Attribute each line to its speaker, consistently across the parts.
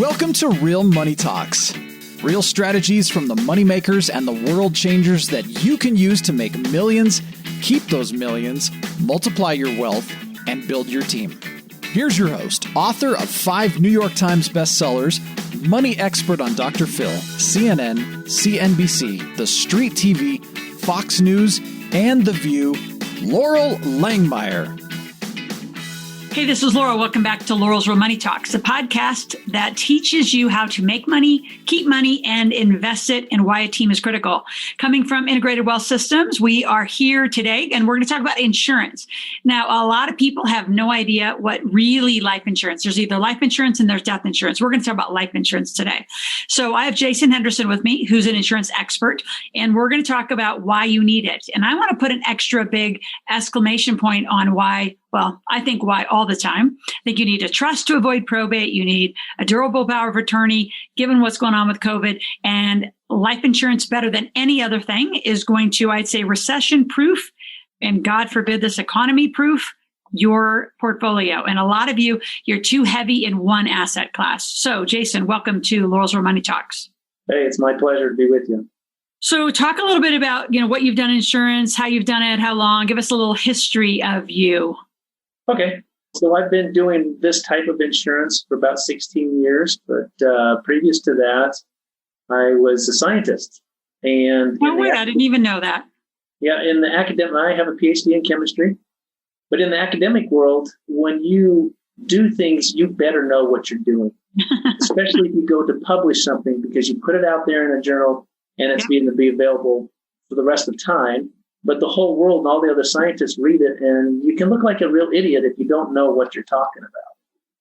Speaker 1: Welcome to Real Money Talks. Real strategies from the moneymakers and the world changers that you can use to make millions, keep those millions, multiply your wealth, and build your team. Here's your host, author of 5 New York Times bestsellers, money expert on Dr. Phil, CNN, CNBC, The Street TV, Fox News, and The View, Laurel Langmeyer.
Speaker 2: Hey, this is Laurel. Welcome back to Laurel's Real Money Talks, a podcast that teaches you how to make money, keep money, and invest it, and why a team is critical. Coming from Integrated Wealth Systems, we are here today, and we're going to talk about insurance. Now, a lot of people have no idea what really life insurance. There's either life insurance and there's death insurance. We're going to talk about life insurance today. So I have Jason Henderson with me, who's an insurance expert, and we're going to talk about why you need it. And I want to put an extra big exclamation point on why. Well, I think why all the time. I think you need a trust to avoid probate. You need a durable power of attorney, given what's going on with COVID. And life insurance, better than any other thing, is going to, I'd say, recession-proof, and God forbid this, economy-proof your portfolio. And a lot of you, you're too heavy in one asset class. So, Jason, welcome to Laurel's Real Money Talks.
Speaker 3: Hey, it's my pleasure to be with you.
Speaker 2: So talk a little bit about, what you've done in insurance, how you've done it, how long. Give us a little history of you.
Speaker 3: Okay. So I've been doing this type of insurance for about 16 years, but previous to that, I was a scientist. And
Speaker 2: I didn't even know that. Yeah,
Speaker 3: in the academic, I have a PhD in chemistry, but in the academic world, when you do things, you better know what you're doing, especially if you go to publish something, because you put it out there in a journal and it's going to be available for the rest of time. But the whole world and all the other scientists read it, and you can look like a real idiot if you don't know what you're talking about.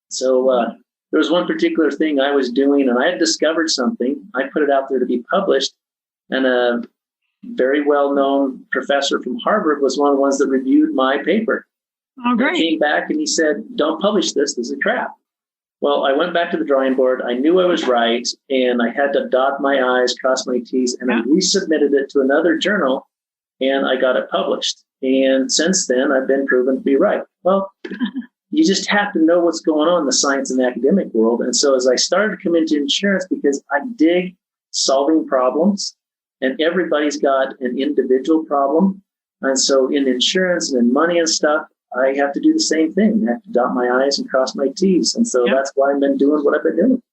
Speaker 3: So there was one particular thing I was doing, and I had discovered something. I put it out there to be published, and a very well-known professor from Harvard was one of the ones that reviewed my paper.
Speaker 2: Oh, great.
Speaker 3: He came back and he said, "Don't publish this. This is crap." Well, I went back to the drawing board. I knew I was right, and I had to dot my I's, cross my T's, and I resubmitted it to another journal. And I got it published. And since then, I've been proven to be right. Well, you just have to know what's going on in the science and the academic world. And so as I started to come into insurance, because I dig solving problems, and everybody's got an individual problem. And so in insurance and in money and stuff, I have to do the same thing. I have to dot my I's and cross my T's. And so that's why I've been doing what I've been doing.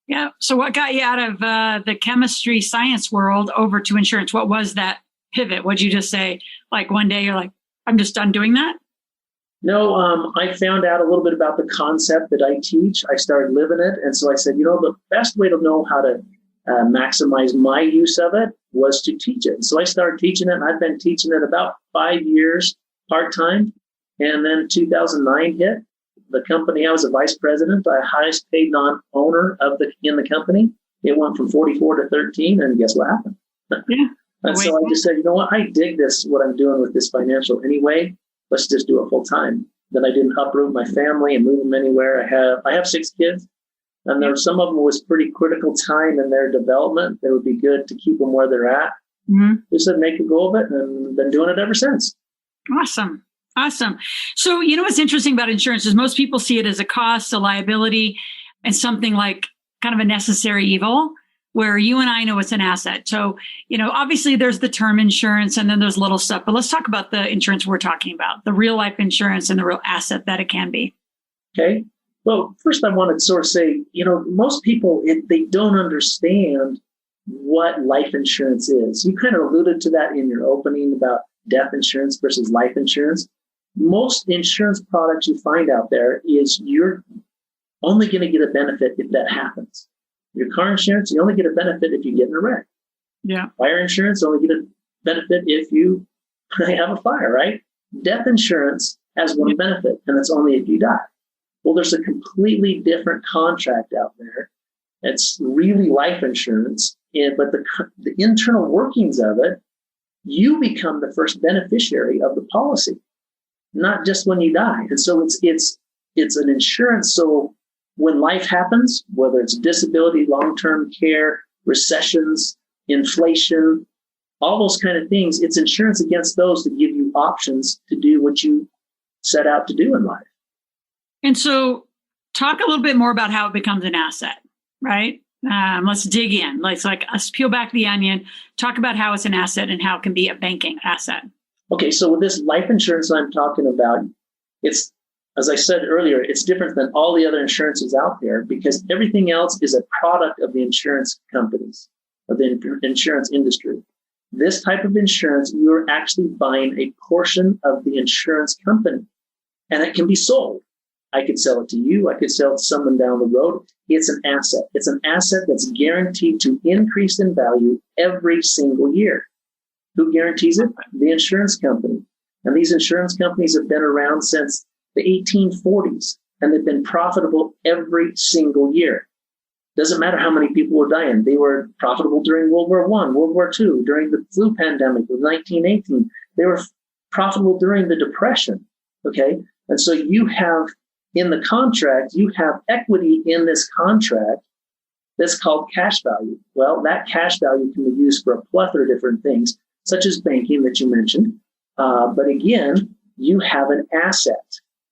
Speaker 2: Yeah. So what got you out of the chemistry science world over to insurance? What was that pivot? What'd you just say? Like one day you're like, I'm just done doing that?
Speaker 3: No, I found out a little bit about the concept that I teach. I started living it. And so I said, the best way to know how to maximize my use of it was to teach it. And so I started teaching it, and I've been teaching it about 5 years part-time. And then 2009 hit. The company, I was a vice president, the highest paid non-owner in the company. It went from 44 to 13. And guess what happened?
Speaker 2: Yeah.
Speaker 3: And so I just said, I dig what I'm doing with this financial anyway. Let's just do it full time. Then I didn't uproot my family and move them anywhere. I have 6 kids, and some of them was pretty critical time in their development. It would be good to keep them where they're at. Mm-hmm. Just said make a go of it, and been doing it ever since.
Speaker 2: Awesome. So, what's interesting about insurance is most people see it as a cost, a liability, and something like kind of a necessary evil, where you and I know it's an asset. So, obviously there's the term insurance and then there's little stuff, but let's talk about the insurance we're talking about, the real life insurance and the real asset that it can be.
Speaker 3: Okay. Well, first I want to sort of say, most people, they don't understand what life insurance is. You kind of alluded to that in your opening about death insurance versus life insurance. Most insurance products you find out there is you're only going to get a benefit if that happens. Your car insurance, you only get a benefit if you get in a wreck.
Speaker 2: Yeah.
Speaker 3: Fire insurance, only get a benefit if you have a fire, right? Death insurance has one benefit, and it's only if you die. Well, there's a completely different contract out there. It's really life insurance, but the internal workings of it, you become the first beneficiary of the policy, not just when you die. And so it's an insurance. So when life happens, whether it's disability, long-term care, recessions, inflation, all those kind of things, it's insurance against those to give you options to do what you set out to do in life.
Speaker 2: And so talk a little bit more about how it becomes an asset. right? Let's dig in. Let's peel back the onion, talk about how it's an asset and how it can be a banking asset.
Speaker 3: Okay, so with this life insurance I'm talking about, it's, as I said earlier, it's different than all the other insurances out there because everything else is a product of the insurance companies, of the insurance industry. This type of insurance, you're actually buying a portion of the insurance company, and it can be sold. I could sell it to you. I could sell it to someone down the road. It's an asset. It's an asset that's guaranteed to increase in value every single year. Who guarantees it? The insurance company. And these insurance companies have been around since the 1840s, and they've been profitable every single year. Doesn't matter how many people were dying. They were profitable during World War I, World War II, during the flu pandemic of 1918. They were profitable during the Depression. Okay. And so you have in the contract, you have equity in this contract that's called cash value. Well, that cash value can be used for a plethora of different things, such as banking that you mentioned. But again, you have an asset.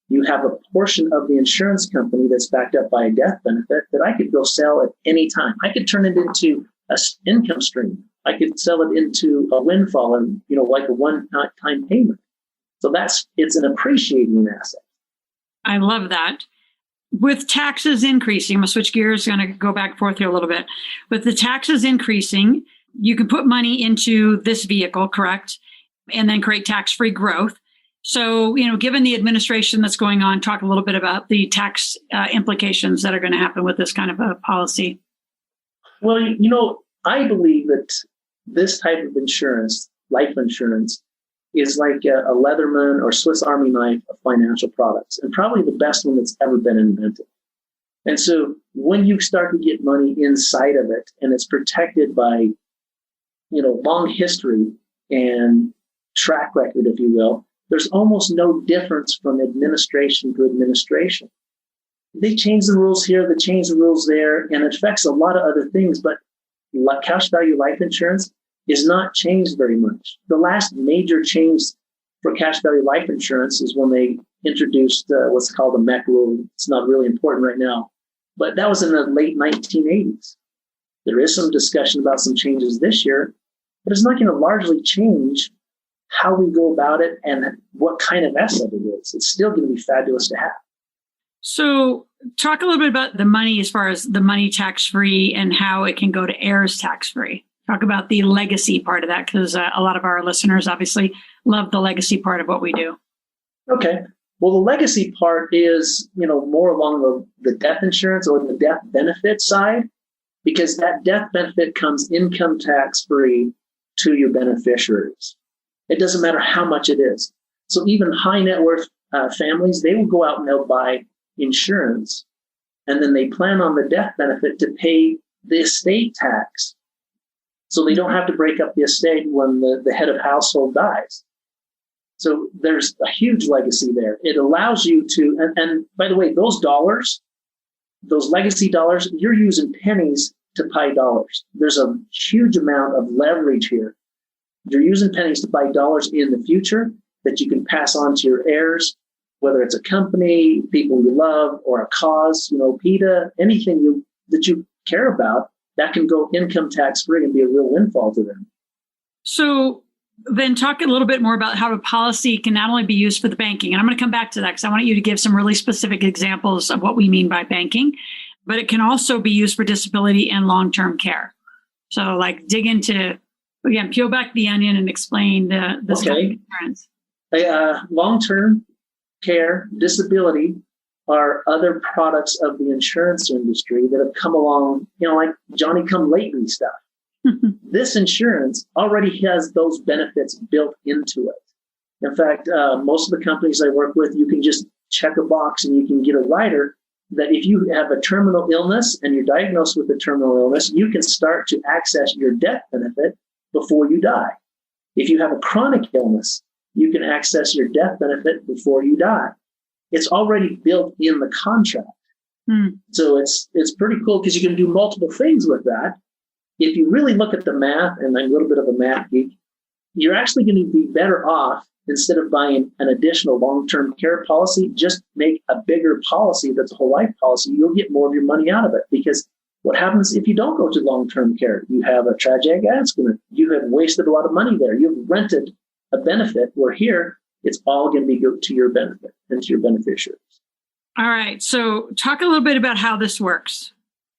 Speaker 3: You have a portion of the insurance company that's backed up by a death benefit that I could go sell at any time. I could turn it into an income stream. I could sell it into a windfall and, like a one-time payment. So it's an appreciating asset.
Speaker 2: I love that. With taxes increasing, I'm going to switch gears, going to go back and forth here a little bit. With the taxes increasing, you can put money into this vehicle, correct? And then create tax-free growth. So, given the administration that's going on, talk a little bit about the tax implications that are going to happen with this kind of a policy.
Speaker 3: Well, I believe that this type of insurance, life insurance, is like a Leatherman or Swiss Army knife of financial products, and probably the best one that's ever been invented. And so when you start to get money inside of it, and it's protected by, long history and track record, if you will, there's almost no difference from administration to administration. They change the rules here, they change the rules there, and it affects a lot of other things, but cash value life insurance is not changed very much. The last major change for cash value life insurance is when they introduced what's called the MEC rule. It's not really important right now, but that was in the late 1980s. There is some discussion about some changes this year, but it's not going to largely change how we go about it and what kind of asset it is. It's still going to be fabulous to have. So
Speaker 2: talk a little bit about the money as far as the money tax-free and how it can go to heirs tax-free. Talk about the legacy part of that, because a lot of our listeners obviously love the legacy part of what we do.
Speaker 3: Okay. Well, the legacy part is, more along the death insurance or the death benefit side, because that death benefit comes income tax-free to your beneficiaries. It doesn't matter how much it is. So even high net worth families, they will go out and they'll buy insurance, and then they plan on the death benefit to pay the estate tax. So they don't have to break up the estate when the head of household dies. So there's a huge legacy there. It allows you to, and by the way, those dollars, those legacy dollars, you're using pennies to buy dollars. There's a huge amount of leverage here. You're using pennies to buy dollars in the future that you can pass on to your heirs, whether it's a company, people you love, or a cause, PETA, anything that you care about, that can go income tax free and be a real windfall to them.
Speaker 2: So then talk a little bit more about how a policy can not only be used for the banking, and I'm going to come back to that because I want you to give some really specific examples of what we mean by banking, but it can also be used for disability and long-term care. So dig into, again, peel back the onion and explain this kind of insurance.
Speaker 3: Long-term care, disability are other products of the insurance industry that have come along, like Johnny-come-lately stuff. This insurance already has those benefits built into it. In fact, most of the companies I work with, you can just check a box and you can get a rider that if you have a terminal illness and you're diagnosed with a terminal illness, you can start to access your death benefit before you die. If you have a chronic illness, you can access your death benefit before you die. It's already built in the contract. So it's pretty cool because you can do multiple things with that. If you really look at the math, and I'm a little bit of a math geek, you're actually going to be better off instead of buying an additional long-term care policy, just make a bigger policy that's a whole life policy. You'll get more of your money out of it because What happens if you don't go to long-term care? You have a tragic accident. You have wasted a lot of money there. You've rented a benefit, where here it's all going to be go to your benefit and to your beneficiaries.
Speaker 2: All right. So talk a little bit about how this works.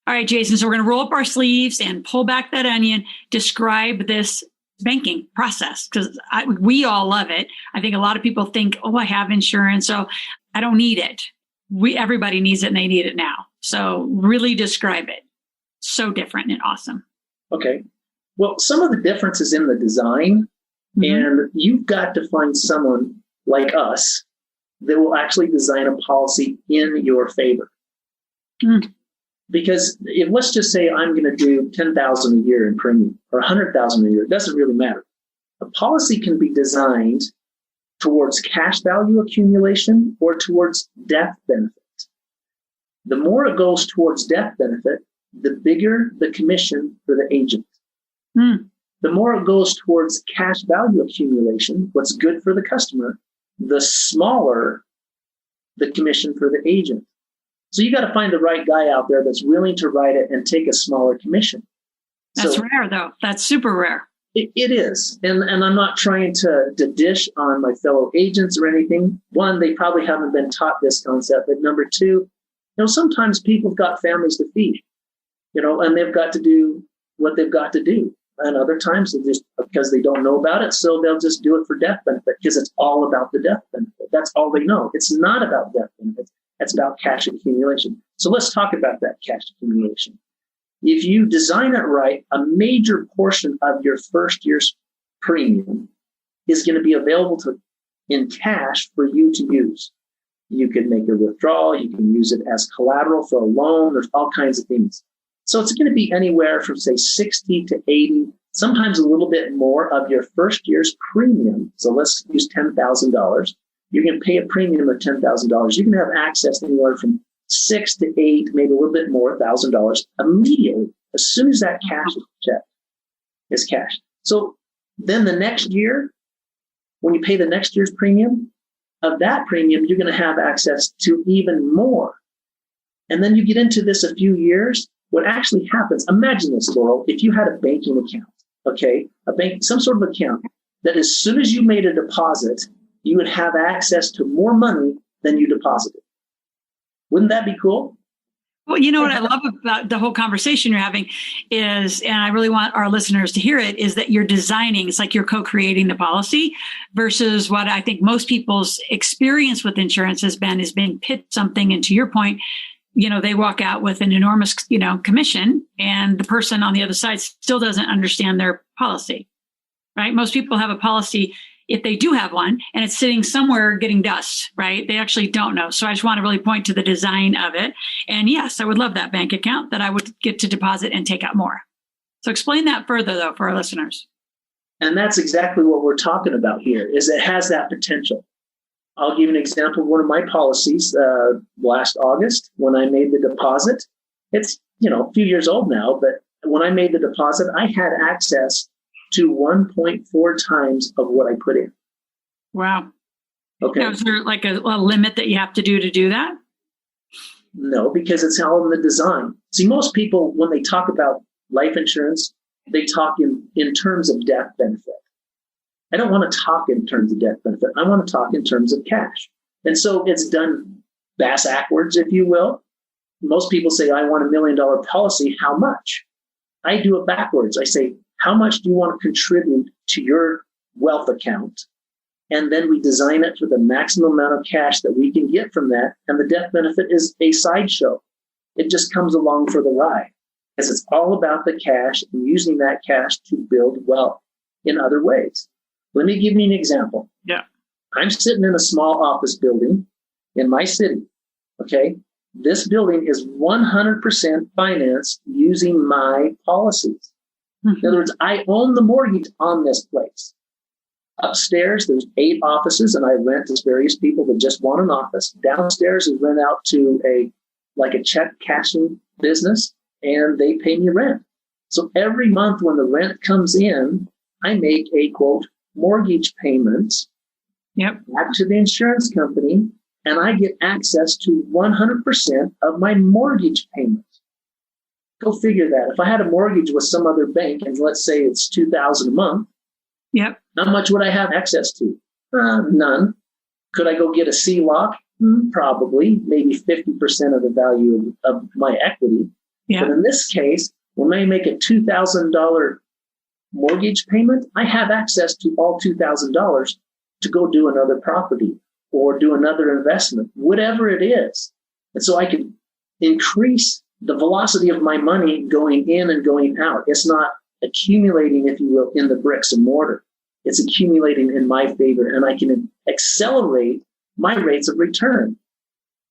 Speaker 2: All right, Jason. So we're going to roll up our sleeves and pull back that onion, describe this banking process, because we all love it. I think a lot of people think, oh, I have insurance, so I don't need it. Everybody needs it and they need it now. So really describe it. So different and awesome.
Speaker 3: Okay. Well, some of the differences in the design, and you've got to find someone like us that will actually design a policy in your favor. Because if, let's just say I'm going to do $10,000 a year in premium or $100,000 a year, it doesn't really matter. A policy can be designed towards cash value accumulation or towards death benefit. The more it goes towards death benefit, the bigger the commission for the agent. The more it goes towards cash value accumulation, what's good for the customer, the smaller the commission for the agent. So you got to find the right guy out there that's willing to write it and take a smaller commission.
Speaker 2: That's rare, though. That's super rare.
Speaker 3: It is. And I'm not trying to dish on my fellow agents or anything. One, they probably haven't been taught this concept. But number two, sometimes people have got families to feed, and they've got to do what they've got to do. And other times they just, because they don't know about it, so they'll just do it for death benefit because it's all about the death benefit. That's all they know. It's not about death benefits. It's about cash accumulation. So let's talk about that cash accumulation. If you design it right, a major portion of your first year's premium is going to be available in cash for you to use. You can make a withdrawal. You can use it as collateral for a loan. There's all kinds of things. So it's going to be anywhere from, say, 60 to 80, sometimes a little bit more of your first year's premium. So let's use $10,000. You're going to pay a premium of $10,000. You can have access anywhere from 6 to 8, maybe a little bit more, $1,000 immediately, as soon as that cash is checked, is cashed. So then the next year, when you pay the next year's premium, of that premium, you're going to have access to even more. And then you get into this a few years, what actually happens, imagine this, Laurel, if you had a banking account, okay, some sort of account that as soon as you made a deposit, you would have access to more money than you deposited. Wouldn't that be cool?
Speaker 2: Well, you know what I love about the whole conversation you're having is, and I really want our listeners to hear it, is that you're designing, it's like you're co-creating the policy versus what I think most people's experience with insurance has been is being pitched something. And to your point, they walk out with an enormous, commission, and the person on the other side still doesn't understand their policy, right? Most people have a policy, if they do have one, and it's sitting somewhere getting dust, right? They actually don't know. So I just want to really point to the design of it. And yes, I would love that bank account that I would get to deposit and take out more. So explain that further, though, for our listeners.
Speaker 3: And that's exactly what we're talking about here, is it has that potential. I'll give you an example of one of my policies last August when I made the deposit. It's, a few years old now, but when I made the deposit, I had access to 1.4 times of what I put in.
Speaker 2: Wow.
Speaker 3: Okay.
Speaker 2: Now, is there like a limit that you have to do that?
Speaker 3: No, because it's all in the design. See, most people, when they talk about life insurance, they talk in terms of death benefit. I don't want to talk in terms of death benefit. I want to talk in terms of cash. And so it's done backwards, if you will. Most people say, I want $1 million policy. How much? I do it backwards. I say, how much do you want to contribute to your wealth account? And then we design it for the maximum amount of cash that we can get from that. And the death benefit is a sideshow. It just comes along for the ride, because it's all about the cash and using that cash to build wealth in other ways. Let me give you an example.
Speaker 2: Yeah.
Speaker 3: I'm sitting in a small office building in my city. Okay. This building is 100% financed using my policies. In other words, I own the mortgage on this place. Upstairs, there's 8 offices, and I rent to various people that just want an office. Downstairs is rent out to a check cashing business, and they pay me rent. So every month when the rent comes in, I make a, quote, mortgage payment back to the insurance company, and I get access to 100% of my mortgage payment. Go figure that. If I had a mortgage with some other bank, and let's say it's $2,000 a month,
Speaker 2: yep.
Speaker 3: how much would I have access to? None. Could I go get a C-lock? Probably, maybe 50% of the value of my equity.
Speaker 2: Yep.
Speaker 3: But in this case, when I make a $2,000 mortgage payment, I have access to all $2,000 to go do another property or do another investment, whatever it is. And so I can increase the velocity of my money going in and going out. It's not accumulating, if you will, in the bricks and mortar. It's accumulating in my favor, and I can accelerate my rates of return.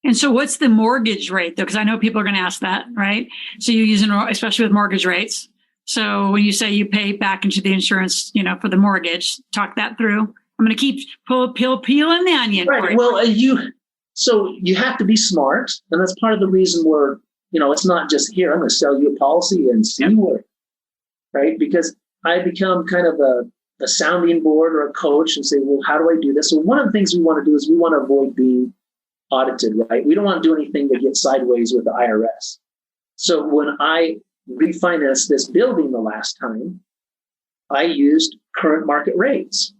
Speaker 2: And so what's the mortgage rate, though? Because I know people are going to ask that, right? So you're using, especially with mortgage rates. So when you say you pay back into the insurance, for the mortgage, talk that through. I'm going to keep peeling the onion.
Speaker 3: Right. Well, you have to be smart. And that's part of the reason where, it's not just here, I'm going to sell you a policy and see where, right? Because I become kind of a sounding board or a coach and say, well, how do I do this? So one of the things we want to do is we want to avoid being audited, right? We don't want to do anything that gets sideways with the IRS. So when I refinanced this building the last time, I used current market rates.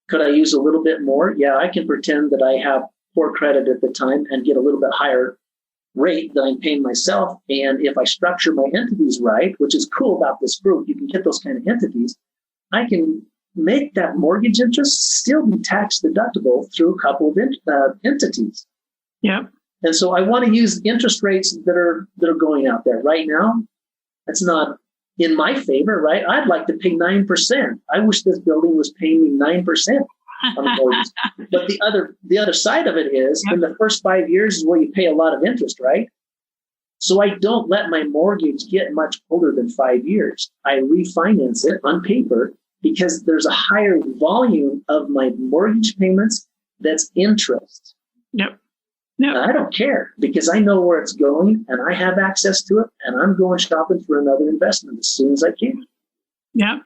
Speaker 3: Could I use a little bit more? Yeah, I can pretend that I have poor credit at the time and get a little bit higher rate than I'm paying myself. And if I structure my entities right, which is cool about this group, you can get those kind of entities, I can make that mortgage interest still be tax deductible through a couple of entities.
Speaker 2: Yep.
Speaker 3: And so I want to use interest rates that are going out there right now. It's not in my favor, right? I'd like to pay 9%. I wish this building was paying me 9% on the mortgage. But the other side of it is, in the first 5 years is where you pay a lot of interest, right? So I don't let my mortgage get much older than 5 years. I refinance it on paper because there's a higher volume of my mortgage payments that's interest.
Speaker 2: Yep. No.
Speaker 3: I don't care because I know where it's going and I have access to it, and I'm going shopping for another investment as soon as I can.
Speaker 2: Yeah.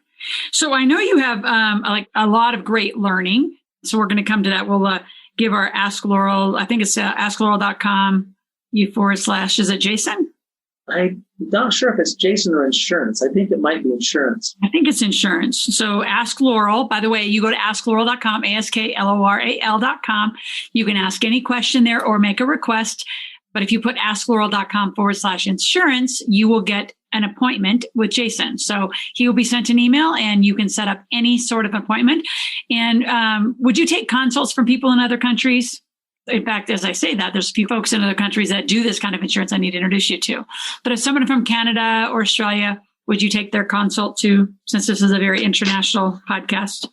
Speaker 2: So I know you have like a lot of great learning. So we're going to come to that. We'll give our Ask Laurel. I think it's asklaurel.com /. Is it Jason?
Speaker 3: I'm not sure if it's Jason or insurance. I think it might be insurance.
Speaker 2: I think it's insurance. So Ask Laurel. By the way, you go to asklaurel.com, ASKLORAL.com. You can ask any question there or make a request. But if you put asklaurel.com /insurance, you will get an appointment with Jason. So he will be sent an email and you can set up any sort of appointment. And would you take consults from people in other countries? In fact, as I say that, there's a few folks in other countries that do this kind of insurance I need to introduce you to. But if someone from Canada or Australia, would you take their consult too, since this is a very international podcast?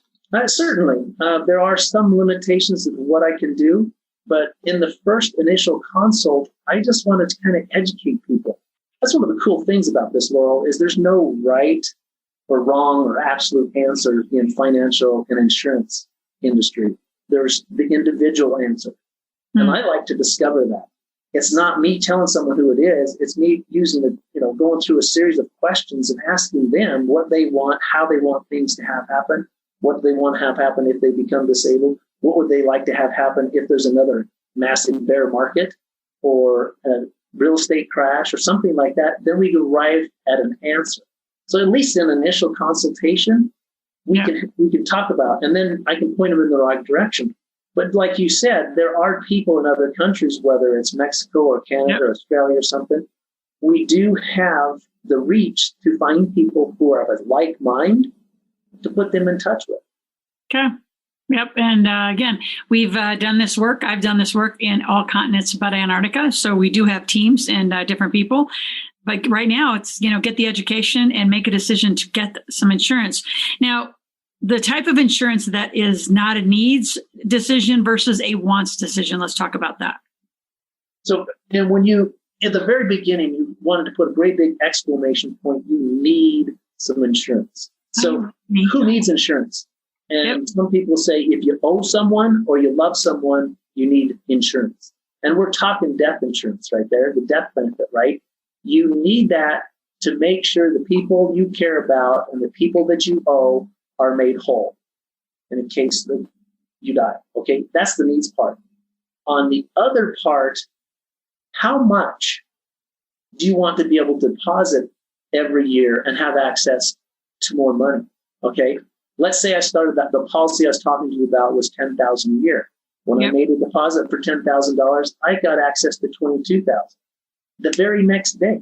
Speaker 3: Certainly. There are some limitations of what I can do. But in the first initial consult, I just wanted to kind of educate people. That's one of the cool things about this, Laurel, is there's no right or wrong or absolute answer in financial and insurance industry. There's the individual answer. And I like to discover that. It's not me telling someone who it is. It's me going through a series of questions and asking them what they want, how they want things to have happen, what they want to have happen if they become disabled, what would they like to have happen if there's another massive bear market or a real estate crash or something like that. Then we arrive at an answer. So at least in initial consultation, we can talk about, and then I can point them in the right direction. But like you said, there are people in other countries, whether it's Mexico or Canada or Australia or something. We do have the reach to find people who are of a like mind to put them in touch with.
Speaker 2: Okay. Yep. And again, we've done this work. I've done this work in all continents but Antarctica. So we do have teams and different people. But right now it's, get the education and make a decision to get some insurance. Now, the type of insurance that is not a needs decision versus a wants decision. Let's talk about that.
Speaker 3: So, and when you, at the very beginning, you wanted to put a great big exclamation point, you need some insurance. So who needs insurance? And some people say if you owe someone or you love someone, you need insurance. And we're talking death insurance right there, the death benefit, right? You need that to make sure the people you care about and the people that you owe are made whole in case that you die. Okay, that's the needs part. On the other part, how much Do you want to be able to deposit every year and have access to more money? Okay. Let's say I started that. The policy I was talking to you about was $10,000 a year. When I made a deposit for $10,000, I got access to $22,000 the very next day.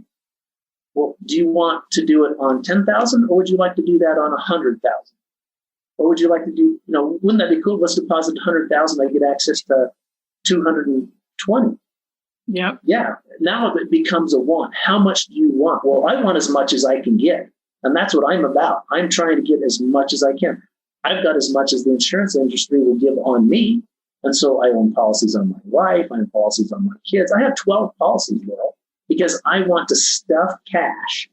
Speaker 3: Well, do you want to do it on 10,000 or would you like to do that on 100,000? Or would you like to do, wouldn't that be cool? Let's deposit 100,000. I get access to 220.
Speaker 2: Yep.
Speaker 3: Yeah. Now it becomes a want. How much do you want? Well, I want as much as I can get. And that's what I'm about. I'm trying to get as much as I can. I've got as much as the insurance industry will give on me. And so I own policies on my wife. I own policies on my kids. I have 12 policies, Laurel, because I want to stuff cash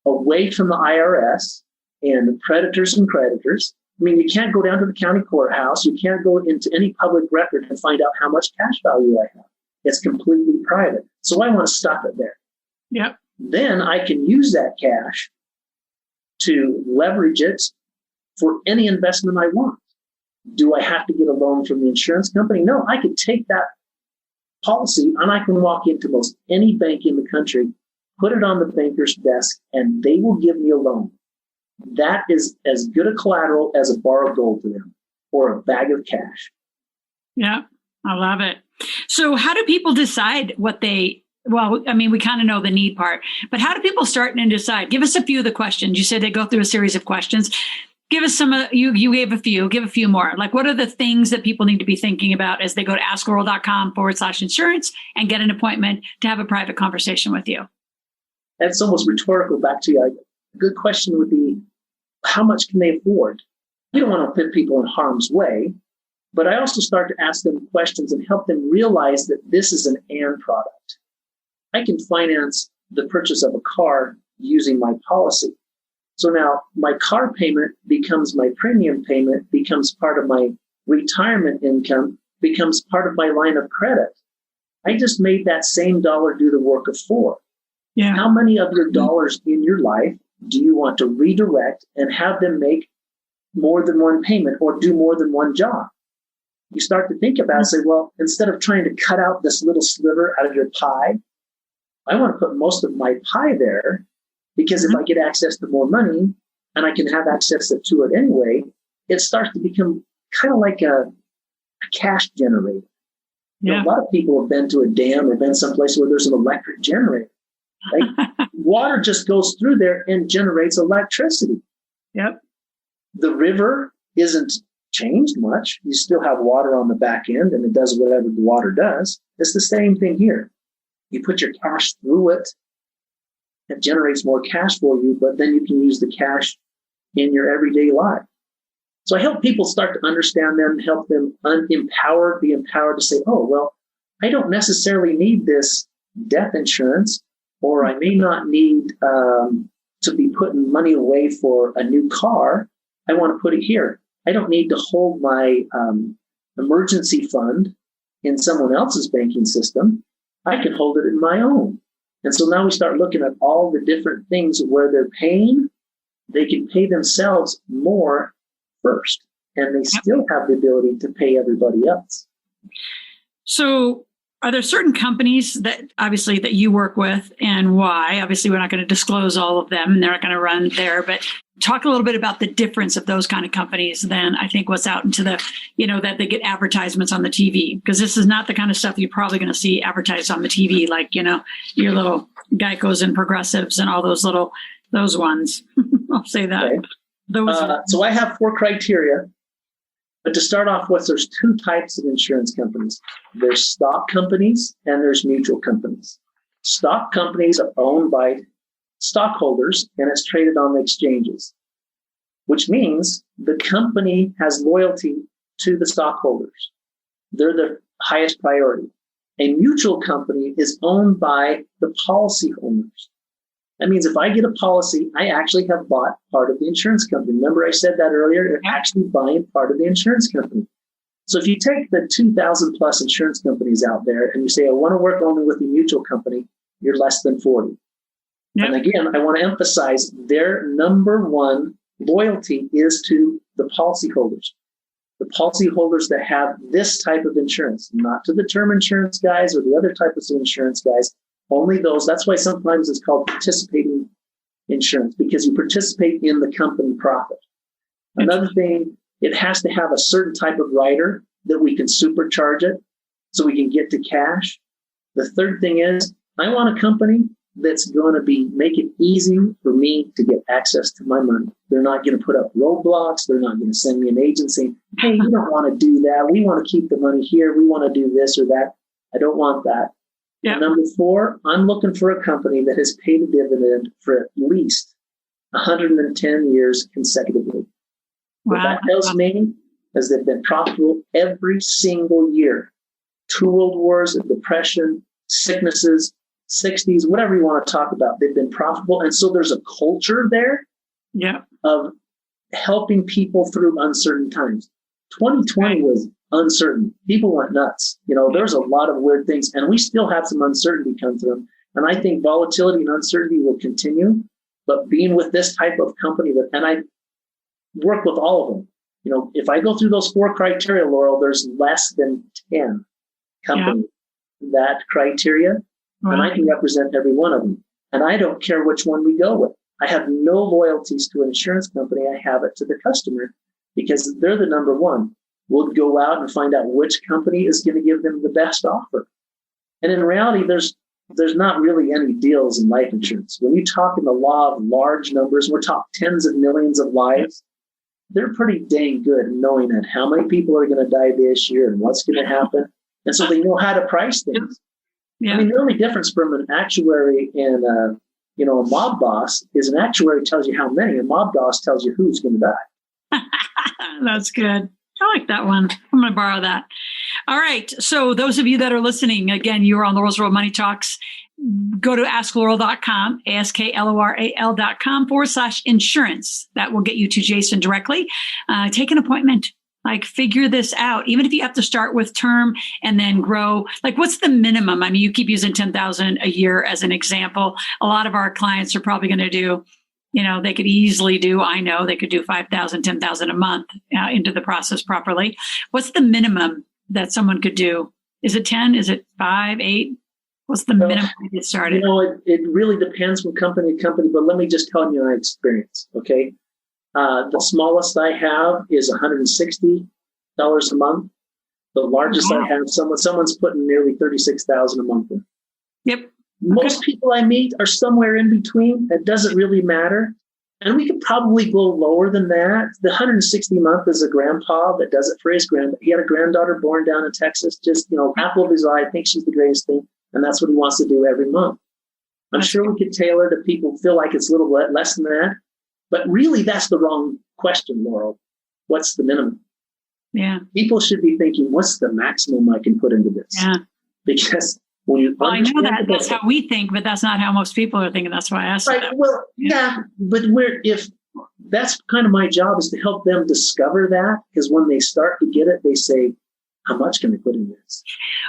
Speaker 3: away from the IRS and predators and creditors. I mean, you can't go down to the county courthouse. You can't go into any public record and find out how much cash value I have. It's completely private. So I want to stuff it there.
Speaker 2: Yep.
Speaker 3: Then I can use that cash to leverage it for any investment I want. Do I have to get a loan from the insurance company? No, I could take that policy and I can walk into most any bank in the country, put it on the banker's desk, and they will give me a loan. That is as good a collateral as a bar of gold to them or a bag of cash.
Speaker 2: Yeah, I love it. So how do people decide what they, well, I mean, we kind of know the need part, but how do people start and decide? Give us a few of the questions. You said they go through a series of questions. Give us some, you gave a few, give a few more. Like, what are the things that people need to be thinking about as they go to asklaurel.com/insurance and get an appointment to have a private conversation with you?
Speaker 3: That's almost rhetorical back to you. A good question would be, how much can they afford? You don't want to put people in harm's way, but I also start to ask them questions and help them realize that this is an and product. I can finance the purchase of a car using my policy. So now my car payment becomes my premium payment, becomes part of my retirement income, becomes part of my line of credit. I just made that same dollar do the work of four.
Speaker 2: Yeah.
Speaker 3: How many of your dollars in your life do you want to redirect and have them make more than one payment or do more than one job? You start to think about it and say, well, instead of trying to cut out this little sliver out of your pie, I want to put most of my pie there. Because if I get access to more money and I can have access to it anyway, it starts to become kind of like a cash generator.
Speaker 2: Yeah.
Speaker 3: A lot of people have been to a dam or been someplace where there's an electric generator. Right? Water just goes through there and generates electricity.
Speaker 2: Yep.
Speaker 3: The river isn't changed much. You still have water on the back end and it does whatever the water does. It's the same thing here. You put your cash through it. It generates more cash for you, but then you can use the cash in your everyday life. So I help people start to understand them, help them be empowered to say, oh, well, I don't necessarily need this death insurance, or I may not need to be putting money away for a new car. I want to put it here. I don't need to hold my emergency fund in someone else's banking system. I can hold it in my own. And so now we start looking at all the different things where they're paying. They can pay themselves more first, and they still have the ability to pay everybody else.
Speaker 2: So are there certain companies that obviously that you work with and why? Obviously, we're not going to disclose all of them and they're not going to run there, but talk a little bit about the difference of those kind of companies than I think what's out into the, that they get advertisements on the TV, because this is not the kind of stuff you're probably going to see advertised on the TV, like, your little Geicos and Progressives and all those ones. I'll say that.
Speaker 3: Okay. So I have 4 criteria. But to start off with, there's 2 types of insurance companies. There's stock companies and there's mutual companies. Stock companies are owned by stockholders and it's traded on the exchanges, which means the company has loyalty to the stockholders. They're the highest priority. A mutual company is owned by the policy owners. That means if I get a policy, I actually have bought part of the insurance company. Remember I said that earlier? You're actually buying part of the insurance company. So if you take the 2,000 plus insurance companies out there and you say, I want to work only with the mutual company, you're less than 40. Yep. And again, I want to emphasize their number one loyalty is to the policyholders. The policyholders that have this type of insurance, not to the term insurance guys or the other types of insurance guys. Only those. That's why sometimes it's called participating insurance, because you participate in the company profit. Another thing, it has to have a certain type of rider that we can supercharge it so we can get to cash. The third thing is, I want a company that's going to make it easy for me to get access to my money. They're not going to put up roadblocks. They're not going to send me an agent saying, hey, you don't want to do that. We want to keep the money here. We want to do this or that. I don't want that. Yep. Number 4, I'm looking for a company that has paid a dividend for at least 110 years consecutively. Wow. What that tells me is they've been profitable every single year. 2 world wars, a depression, sicknesses, 60s, whatever you want to talk about, they've been profitable. And so there's a culture there of helping people through uncertain times. 2020 was uncertain. People went nuts. There's a lot of weird things, and we still have some uncertainty come through them. And I think volatility and uncertainty will continue. But being with this type of company, and I work with all of them. If I go through those 4 criteria, Laurel, there's less than 10 companies that criteria, and I can represent every one of them. And I don't care which one we go with. I have no loyalties to an insurance company. I have it to the customer because they're the number one. We'll go out and find out which company is going to give them the best offer. And in reality, there's not really any deals in life insurance. When you talk in the law of large numbers, we're talking tens of millions of lives. They're pretty dang good in knowing that how many people are going to die this year and what's going to happen. And so they know how to price things. Yeah. I mean, the only difference from an actuary and a mob boss is an actuary tells you how many, a mob boss tells you who's going to die.
Speaker 2: That's good. I like that one. I'm going to borrow that. All right. So those of you that are listening, again, you are on Laurel's World Money Talks. Go to asklaurel.com, ASKLORAL.com/insurance. That will get you to Jason directly. Take an appointment. Figure this out. Even if you have to start with term and then grow, what's the minimum? I mean, you keep using $10,000 a year as an example. A lot of our clients are probably going to do, they could easily do, they could do $5,000, $10,000 a month into the process properly. What's the minimum that someone could do? Is it 10? Is it 5, 8? What's the minimum to get started?
Speaker 3: It really depends from company to company, but let me just tell you my experience, okay? The smallest I have is $160 a month. The largest I have, someone's putting nearly $36,000 a month in.
Speaker 2: Yep.
Speaker 3: Most people I meet are somewhere in between. It doesn't really matter. And we could probably go lower than that. The $160 a month is a grandpa that does it for his he had a granddaughter born down in Texas. Just, apple of his eye, thinks she's the greatest thing. And that's what he wants to do every month. I'm sure we could tailor to people who feel like it's a little bit less than that. But really, that's the wrong question, Laurel. What's the minimum?
Speaker 2: Yeah.
Speaker 3: People should be thinking, what's the maximum I can put into this?
Speaker 2: Yeah.
Speaker 3: Because when you
Speaker 2: I know that's how we think, but that's not how most people are thinking. That's why I asked.
Speaker 3: Right. Well, yeah. But if that's kind of my job is to help them discover that, because when they start to get it, they say, how much can I put in this?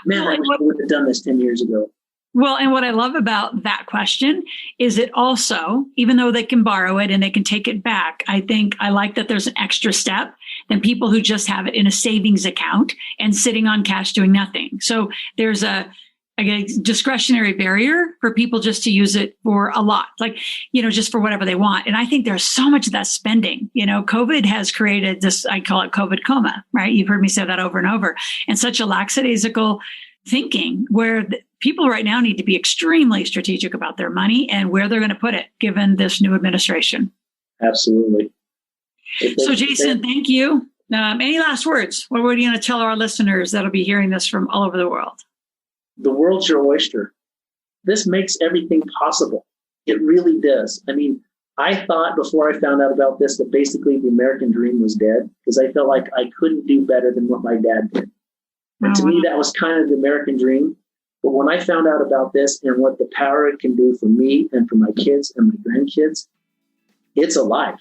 Speaker 3: Man, I wish I would have done this 10 years ago.
Speaker 2: Well, and what I love about that question is it also, even though they can borrow it and they can take it back, I like that there's an extra step than people who just have it in a savings account and sitting on cash doing nothing. So there's a discretionary barrier for people just to use it for a lot, just for whatever they want. And I think there's so much of that spending. COVID has created this, I call it COVID coma, right? You've heard me say that over and over, and such a lackadaisical thinking where people right now need to be extremely strategic about their money and where they're going to put it, given this new administration.
Speaker 3: Absolutely.
Speaker 2: So, Jason, thank you. Any last words? What were you going to tell our listeners that'll be hearing this from all over the world?
Speaker 3: The world's your oyster. This makes everything possible. It really does. I mean, I thought before I found out about this that basically the American dream was dead because I felt like I couldn't do better than what my dad did. And to me, that was kind of the American dream. But when I found out about this and what the power it can do for me and for my kids and my grandkids, it's alive.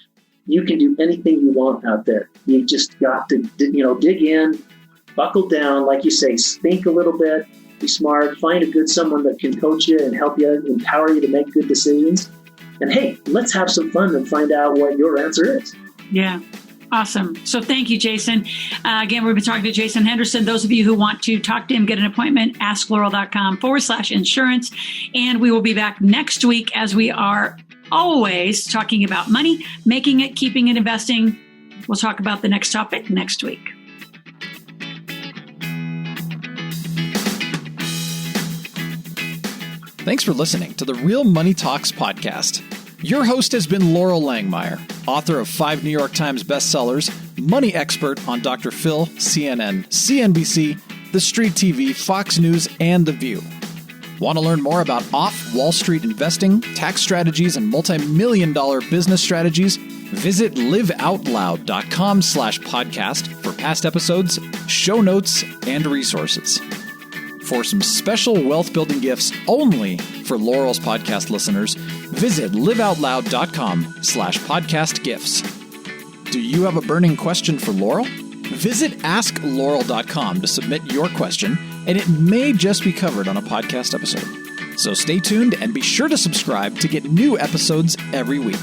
Speaker 3: You can do anything you want out there. You just got to, dig in, buckle down, like you say, think a little bit, be smart, find someone that can coach you and help you, empower you to make good decisions. And hey, let's have some fun and find out what your answer is.
Speaker 2: Yeah. Awesome. So thank you, Jason. Again, we've been talking to Jason Henderson. Those of you who want to talk to him, get an appointment, asklaurel.com/insurance. And we will be back next week as we are always talking about money, making it, keeping it, investing. We'll talk about the next topic next week.
Speaker 1: Thanks for listening to the Real Money Talks podcast. Your host has been Laurel Langmeyer, author of 5 New York Times bestsellers, money expert on Dr. Phil, CNN, CNBC, The Street TV, Fox News, and The View. Want to learn more about off-Wall Street investing, tax strategies, and multi-million-dollar business strategies? Visit liveoutloud.com/podcast for past episodes, show notes, and resources. For some special wealth-building gifts only for Laurel's podcast listeners, visit liveoutloud.com/podcast gifts. Do you have a burning question for Laurel? Visit asklaurel.com to submit your question, and it may just be covered on a podcast episode. So stay tuned and be sure to subscribe to get new episodes every week.